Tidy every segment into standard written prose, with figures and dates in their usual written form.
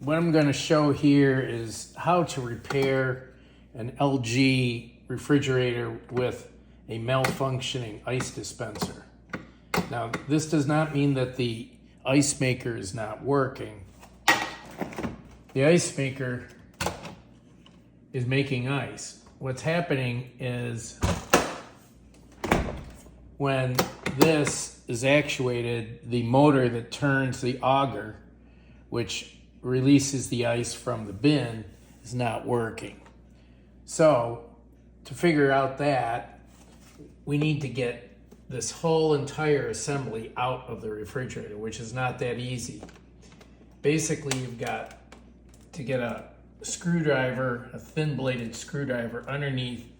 what I'm going to show here is how to repair an LG refrigerator with a malfunctioning ice dispenser. Now, this does not mean that the ice maker is not working. The ice maker is making ice. What's happening is when this is actuated, the motor that turns the auger, which releases the ice from the bin, is not working. So to figure out that, we need to get this whole entire assembly out of the refrigerator, which is not that easy. Basically, you've got to get a screwdriver, a thin bladed screwdriver underneath,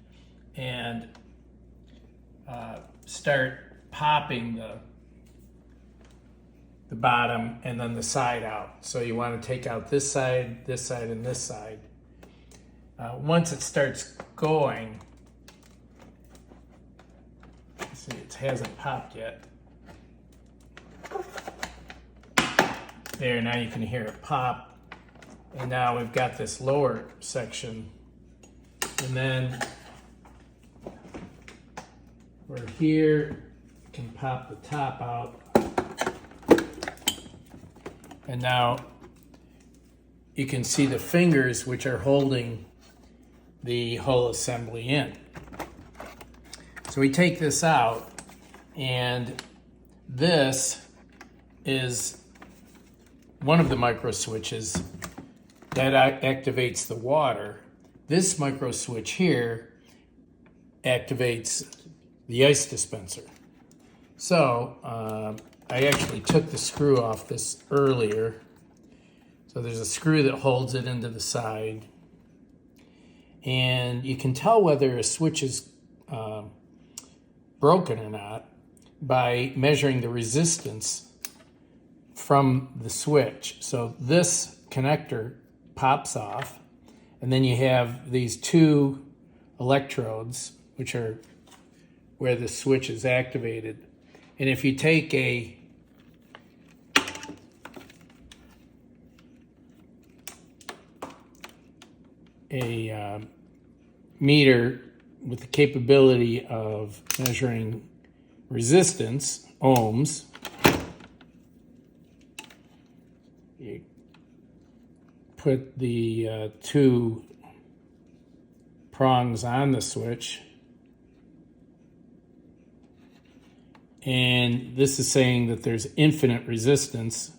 and start popping the bottom and then the side out. So you want to take out this side, and this side. Once it starts going, see, it hasn't popped yet. There, now you can hear it pop. And now we've got this lower section. And then we're here, can pop the top out. And now you can see the fingers which are holding the whole assembly in. So we take this out, and this is one of the micro switches that activates the water. This micro switch here activates the ice dispenser. So I actually took the screw off this earlier. So there's a screw that holds it into the side. And you can tell whether a switch is broken or not by measuring the resistance from the switch. So this connector pops off, and then you have these two electrodes, which are where the switch is activated. And if you take a meter with the capability of measuring resistance, ohms, you put the two prongs on the switch, and this is saying that there's infinite resistance.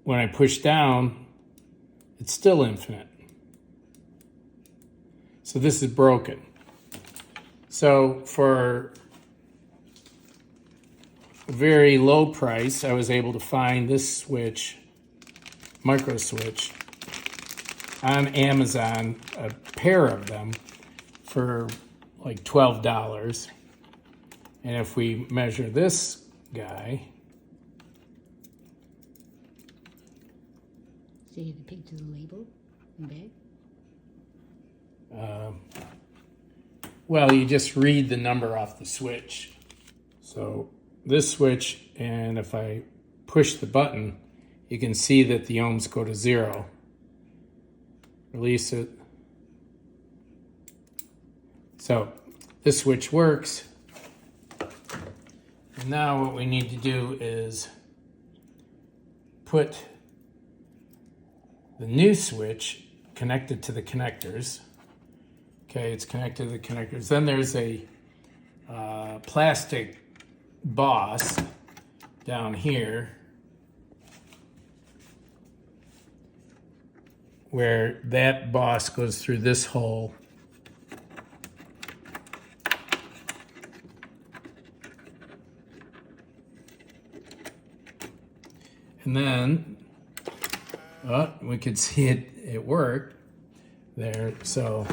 When I push down, it's still infinite. So this is broken. So for a very low price, I was able to find this switch, micro switch, on Amazon, a pair of them for like $12. And if we measure this guy, so you have a picture of the label and bag? well, you just read the number off the switch. So this switch, and if I push the button, you can see that the ohms go to 0. Release it. So this switch works. And now what we need to do is put the new switch connected to the connectors. Okay, it's connected to the connectors. Then there's a plastic boss down here where that boss goes through this hole. And then, we could see it worked there. So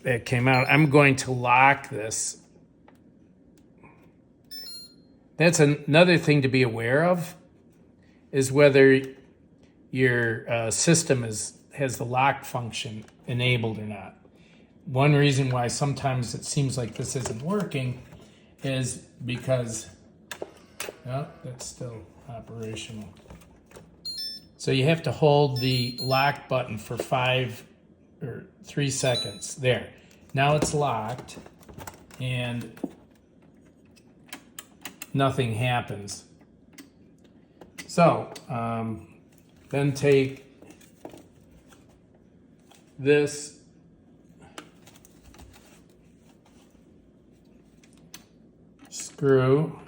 it came out. I'm going to lock this. That's another thing to be aware of, is whether your system has the lock function enabled or not. One reason why sometimes it seems like this isn't working is because No, that's still operational. So you have to hold the lock button for 3 seconds. There. Now it's locked and nothing happens. So then take this screw,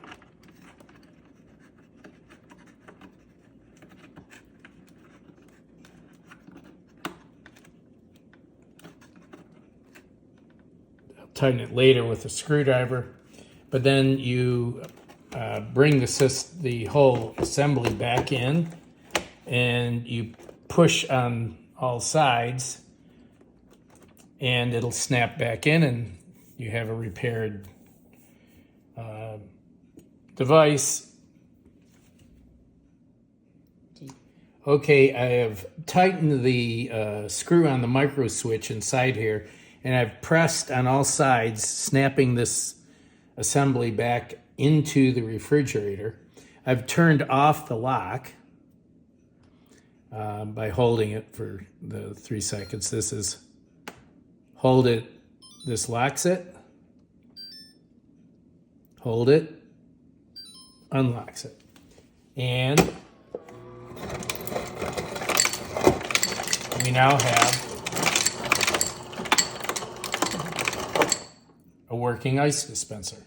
tighten it later with a screwdriver, but then you bring the whole assembly back in and you push on all sides and it'll snap back in and you have a repaired device. Okay, I have tightened the screw on the Microswitch inside here, and I've pressed on all sides, snapping this assembly back into the refrigerator. I've turned off the lock by holding it for the 3 seconds. Hold it, this locks it, hold it, unlocks it. And we now have a working ice dispenser.